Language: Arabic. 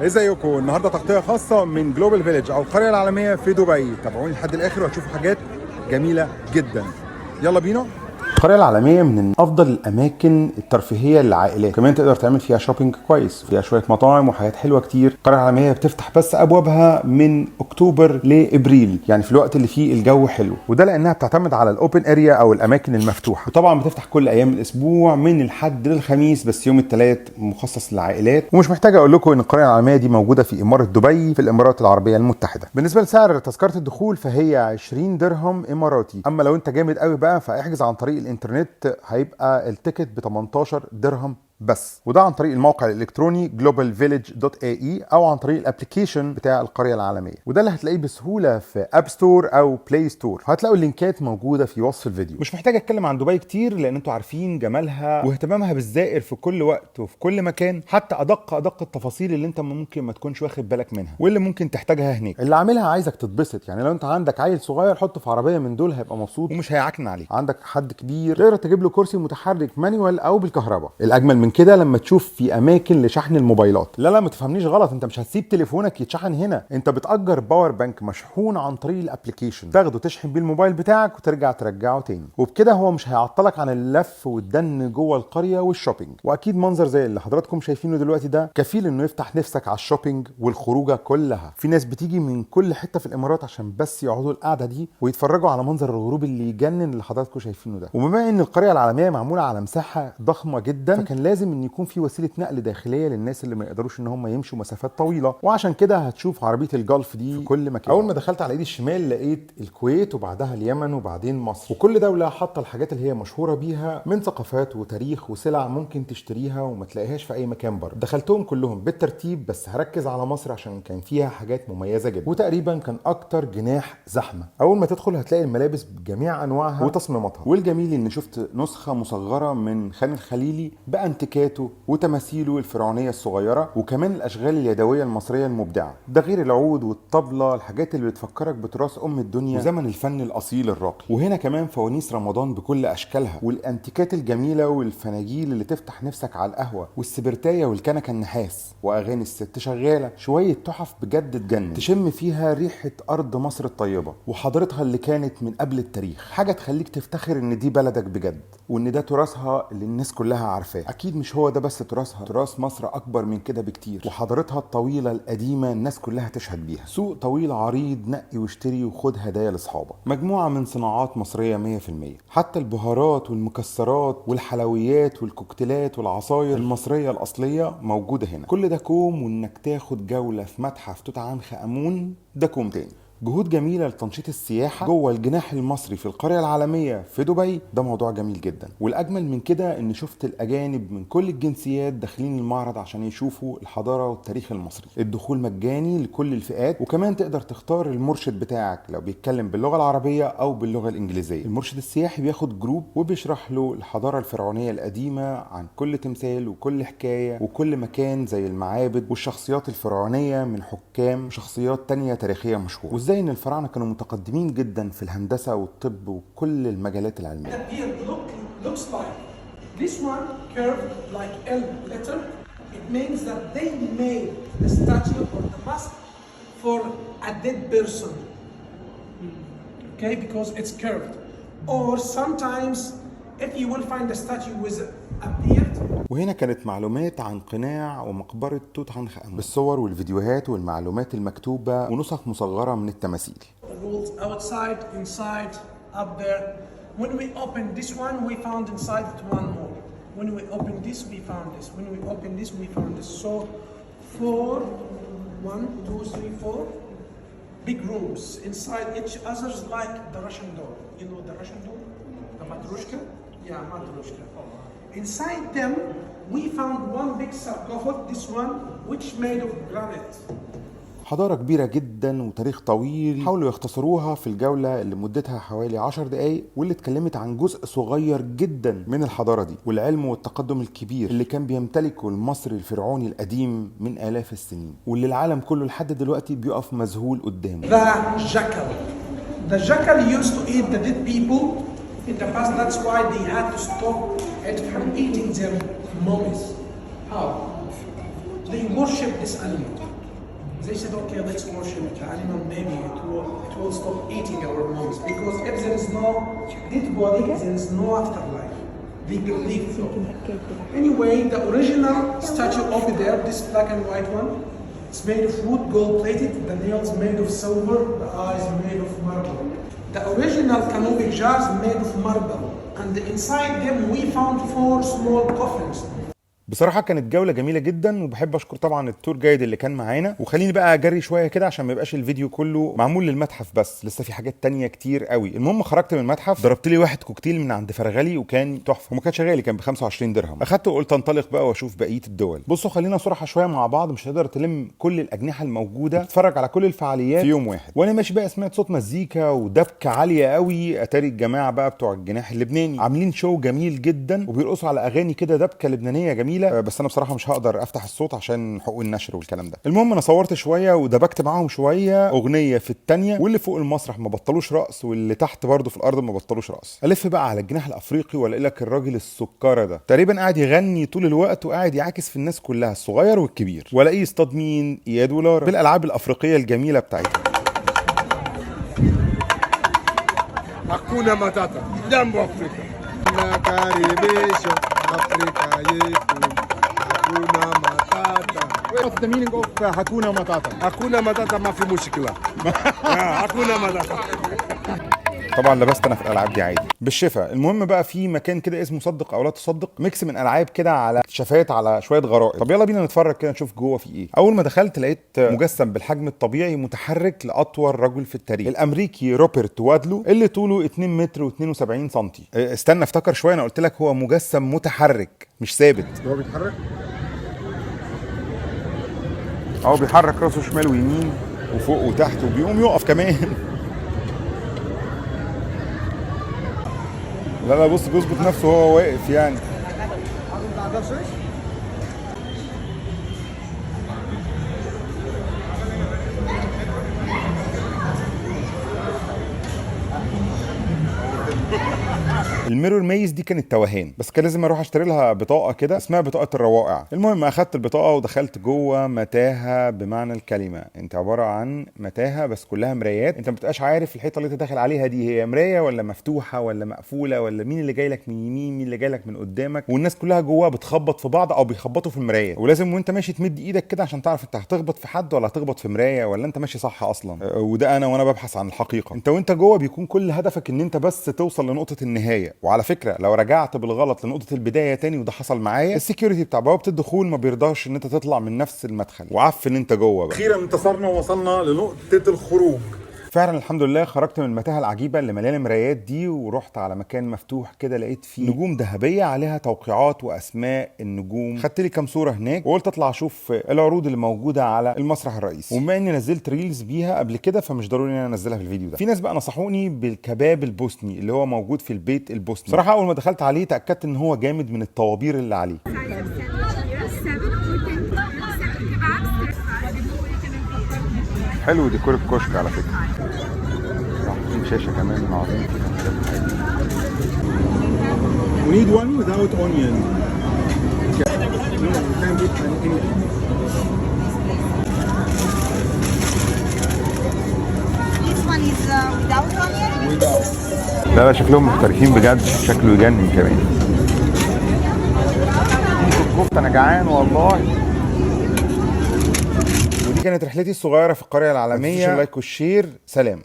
ازيكم؟ النهارده تغطيه خاصه من جلوبال فيليج او القريه العالميه في دبي. تابعوني لحد الاخر وهتشوفوا حاجات جميله جدا. يلا بينا. القرية العالمية من أفضل الأماكن الترفيهية للعائلات، كمان تقدر تعمل فيها شوبينج كويس، فيها شوية مطاعم وحاجات حلوة كتير. القرية العالمية بتفتح بس أبوابها من أكتوبر لإبريل، يعني في الوقت اللي فيه الجو حلو، وده لأنها بتعتمد على الأوبن أريا أو الأماكن المفتوحة. وطبعا بتفتح كل أيام الأسبوع من الحد للخميس، بس يوم الثلاث مخصص للعائلات. ومش محتاج أقول لكم إن القرية العالمية دي موجودة في إمارة دبي في الإمارات العربية المتحدة. بالنسبة لسعر تذكرة الدخول فهي 20 درهم إماراتي، أما لو أنت جامد قوي بقى فاحجز عن طريق الانترنت، هيبقى التيكت ب 18 درهم بس، وده عن طريق الموقع الالكتروني globalvillage.ae او عن طريق الابلكيشن بتاع القريه العالميه، وده اللي هتلاقيه بسهوله في اب ستور او بلاي ستور. هتلاقوا اللينكات موجوده في وصف الفيديو. مش محتاج اتكلم عن دبي كتير لان انتوا عارفين جمالها واهتمامها بالزائر في كل وقت وفي كل مكان، حتى ادق التفاصيل اللي انت ممكن ما تكونش واخد بالك منها واللي ممكن تحتاجها هناك. اللي عاملها عايزك تتبسط، يعني لو انت عندك عيل صغير حطه في عربيه من دول هيبقى مبسوط ومش هيعكن عليه. عندك حد كبير تقدر تجيب له كرسي متحرك مانيوال او بالكهرباء. الاجمل من كده لما تشوف في اماكن لشحن الموبايلات. لا ما تفهمنيش غلط، انت مش هتسيب تليفونك يتشحن هنا، انت بتأجر باور بانك مشحون عن طريق الابلكيشن، تاخده تشحن بيه الموبايل بتاعك وترجع ترجعه تاني، وبكده هو مش هيعطلك عن اللف والدن جوه القريه والشوبينج. واكيد منظر زي اللي حضراتكم شايفينه دلوقتي ده كفيل انه يفتح نفسك على الشوبينج والخروجه كلها. في ناس بتيجي من كل حته في الامارات عشان بس يقعدوا القعده دي ويتفرجوا على منظر الغروب اللي يجنن اللي حضراتكم شايفينه ده. وبما ان القريه العالميه معموله على مساحه ضخمه جدا، فكان لازم ان يكون في وسيله نقل داخليه للناس اللي ما يقدروش ان هم يمشوا مسافات طويله، وعشان كده هتشوف عربيه الجلف دي في كل مكان. اول ما دخلت على ايدي الشمال لقيت الكويت وبعدها اليمن وبعدين مصر، وكل دوله حاطه الحاجات اللي هي مشهوره بيها من ثقافات وتاريخ وسلع ممكن تشتريها وما تلاقيهاش في اي مكان بره. دخلتهم كلهم بالترتيب، بس هركز على مصر عشان كان فيها حاجات مميزه جدا، وتقريبا كان اكتر جناح زحمه. اول ما تدخل هتلاقي الملابس بجميع انواعها وتصميماتها، والجميل ان شفت نسخه مصغره من خان الخليلي بانتيكاته وتماثيله الفرعونيه الصغيره، وكمان الاشغال اليدويه المصريه المبدعه، ده غير العود والطبله، الحاجات اللي بتفكرك بتراث الدنيا وزمن الفن الاصيل الراقي. وهنا كمان فوانيس رمضان بكل اشكالها، والانتيكات الجميله والفناجيل اللي تفتح نفسك على القهوه، والسبرتايه والكنكه النحاس، واغاني الست شغاله، شويه تحف بجد تجنن، تشم فيها ريحه ارض مصر الطيبه وحضارتها اللي كانت من قبل التاريخ، حاجه تخليك تفتخر ان دي بلدك بجد، وان ده تراثها اللي الناس كلها عارفاه. اكيد مش هو ده بس تراثها، تراث مصر اكبر من كده بكتير، وحضارتها الطويله القديمه الناس كلها تشهد بيها. سوق طويل عريض، نقي واشتري وخد هدايا لاصحابك، مجموعه من صناعات مصريه 100%، حتى البهارات والمكسرات والحلويات والكوكتيلات والعصاير المصريه الاصليه موجوده هنا. كل ده كوم، وانك تاخد جوله في متحف توت عنخ امون ده كوم تاني. جهود جميله لتنشيط السياحه جوه الجناح المصري في القريه العالميه في دبي، ده موضوع جميل جدا. والاجمل من كده ان شفت الاجانب من كل الجنسيات داخلين المعرض عشان يشوفوا الحضاره والتاريخ المصري. الدخول مجاني لكل الفئات، وكمان تقدر تختار المرشد بتاعك لو بيتكلم باللغه العربيه او باللغه الانجليزيه. المرشد السياحي بياخد جروب وبيشرح له الحضاره الفرعونيه القديمه عن كل تمثال وكل حكايه وكل مكان، زي المعابد والشخصيات الفرعونيه من حكام وشخصيات تانية تاريخية مشهوره، ازاي ان الفراعنه كانوا متقدمين جدا في الهندسه والطب وكل المجالات العلميه. Looks like this one curved like L letter. It means that they made the statue or the mask for a dead person. Okay, because it's curved. Or sometimes if you will find a statue with a beard. وهنا كانت معلومات عن قناع ومقبرة توت عنخ آمون بالصور والفيديوهات والمعلومات المكتوبة ونسخ مصغرة من التماثيل. The rules outside, inside, up there. When we opened this one, we found inside it one more. When we opened this, we found this. When we opened this, we found this. So 4, 1, 2, 3, 4 big rooms inside each other's, like the Russian doll. You know the Russian doll? The Matryoshka? Yeah, Matryoshka. Inside them, we found one big sarcophagus, this one, which made of granite. حضارة كبيرة جدا وتاريخ طويل، حاولوا يختصروها في الجولة اللي مدتها حوالي 10 دقايق، واللي اتكلمت عن جزء صغير جدا من الحضارة دي والعلم والتقدم الكبير اللي كان بيمتلكه المصري الفرعوني القديم من آلاف السنين، واللي العالم كله لحد دلوقتي بيقف مذهول قدامه. The jackal used to eat the dead people in the past. That's why they had to stop it from eating their mummies. How? They worship this animal. They said, okay, let's worship the animal. Maybe it will stop eating our moms, because if there is no dead body, there is no afterlife. They believe so. Anyway, the original statue over there, this black and white one, it's made of wood, gold plated. The nails made of silver. The eyes made of marble. The original canopic jars made of marble, and inside them we found 4 small coffins. بصراحة كانت جولة جميلة جدا، وبحب اشكر طبعا التور جايد اللي كان معانا. وخليني بقى اجري شوية كده عشان ما يبقاش الفيديو كله معمول للمتحف بس، لسه في حاجات تانية كتير قوي. المهم خرجت من المتحف، ضربت لي واحد كوكتيل من عند فرغلي وكان تحفة، وما كانش غالي، كان ب 25 درهم. اخدته وقلت انطلق بقى واشوف بقية الدول. بصوا خلينا صراحة شوية مع بعض، مش هتقدر تلم كل الاجنحة الموجودة تتفرج على كل الفعاليات في يوم واحد. وانا ماشي بقى سمعت صوت مزيكا ودبكة عالية قوي. اتاري الجماعة بقى بتوع الجناح اللبناني عاملين شو جميل جدا، وبيرقصوا على اغاني كده دبكة لبنانية جميلة. بس انا بصراحة مش هقدر افتح الصوت عشان حقوق النشر والكلام ده. المهم انا صورت شويه ودبكت معاهم شويه، اغنيه في الثانيه، واللي فوق المسرح ما بطلوش رقص، واللي تحت برضه في الارض ما بطلوش رقص. الف بقى على الجناح الافريقي والاقي لك الراجل السكره ده تقريبا قاعد يغني طول الوقت، وقاعد يعاكس في الناس كلها الصغير والكبير، والاقيه يصطاد مين؟ اياد ولارا بالالعاب الافريقيه الجميله بتاعتها. Hakuna Matata. Jambo Afrika. Nakaribisha Afrika yetu. Hakuna Matata. What's the meaning of Hakuna Matata? Hakuna Matata ما في مشكلة. Hakuna Matata. طبعا لبست انا في الالعاب دي عادي بالشفا. المهم بقى في مكان كده اسمه صدق او لا تصدق، ميكس من العاب كده على اكتشافات على شويه غرائب. طب يلا بينا نتفرج كده نشوف جوه في ايه. اول ما دخلت لقيت مجسم بالحجم الطبيعي متحرك لاطول رجل في التاريخ، الامريكي روبرت وادلو اللي طوله 2 متر و72 سم. استنى افتكر شويه، انا قلت لك هو مجسم متحرك مش ثابت. هو بيتحرك؟ اهو بيحرك راسه شمال ويمين وفوق وتحت، وبيقوم يقف كمان. لا بص بيظبط نفسه وهو واقف يعني. الميرور ميز دي كانت توهان، بس كان لازم اروح اشتري لها بطاقه كده اسمها بطاقه الروائع. المهم اخدت البطاقه ودخلت جوه متاهه بمعنى الكلمه. انت عباره عن متاهه بس كلها مرايات، انت ما بتبقاش عارف الحيطه اللي انت داخل عليها دي هي مرايه ولا مفتوحه ولا مقفوله، ولا مين اللي جاي لك من يمين مين اللي جاي لك من قدامك، والناس كلها جوه بتخبط في بعض او بيخبطوا في المرايه، ولازم وانت ماشي تمد ايدك كده عشان تعرف انت هتخبط في حد ولا هتخبط في مرايه ولا انت ماشي صح اصلا. وده انا وانا ببحث عن الحقيقه. انت وانت جوه بيكون كل هدفك ان انت بس توصل لنقطه النهايه. وعلى فكره لو رجعت بالغلط لنقطه البدايه تاني، وده حصل معايا، السكيورتي بتاع بوابه الدخول ما بيرضاش ان انت تطلع من نفس المدخل، وعفن انت جوه بقى. أخيرا انتصرنا ووصلنا لنقطة الخروج. فعلا الحمد لله خرجت من المتاهه العجيبه اللي مليانه مرايات دي، ورحت على مكان مفتوح كده لقيت فيه نجوم ذهبيه عليها توقيعات واسماء النجوم. خدت لي كام صوره هناك وقلت اطلع اشوف العروض اللي موجوده على المسرح الرئيسي. وبما اني نزلت ريلز بيها قبل كده فمش ضروري ان انا انزلها في الفيديو ده. في ناس بقى نصحوني بالكباب البوسني اللي هو موجود في البيت البوسني. صراحه اول ما دخلت عليه تاكدت ان هو جامد من الطوابير اللي عليه. حلو ديكور الكشك على فكره، شاشة كمان عظيم فيها حاجات عادي. We need one without onion. No, we can't get anything. This one is without onion. Without. لا شكلهم مختلفين بجد، شكله يجنن كمان. كفته انا جعان والله. ودي كانت رحلتي الصغيرة في القرية العالمية. لايك والشير، سلام.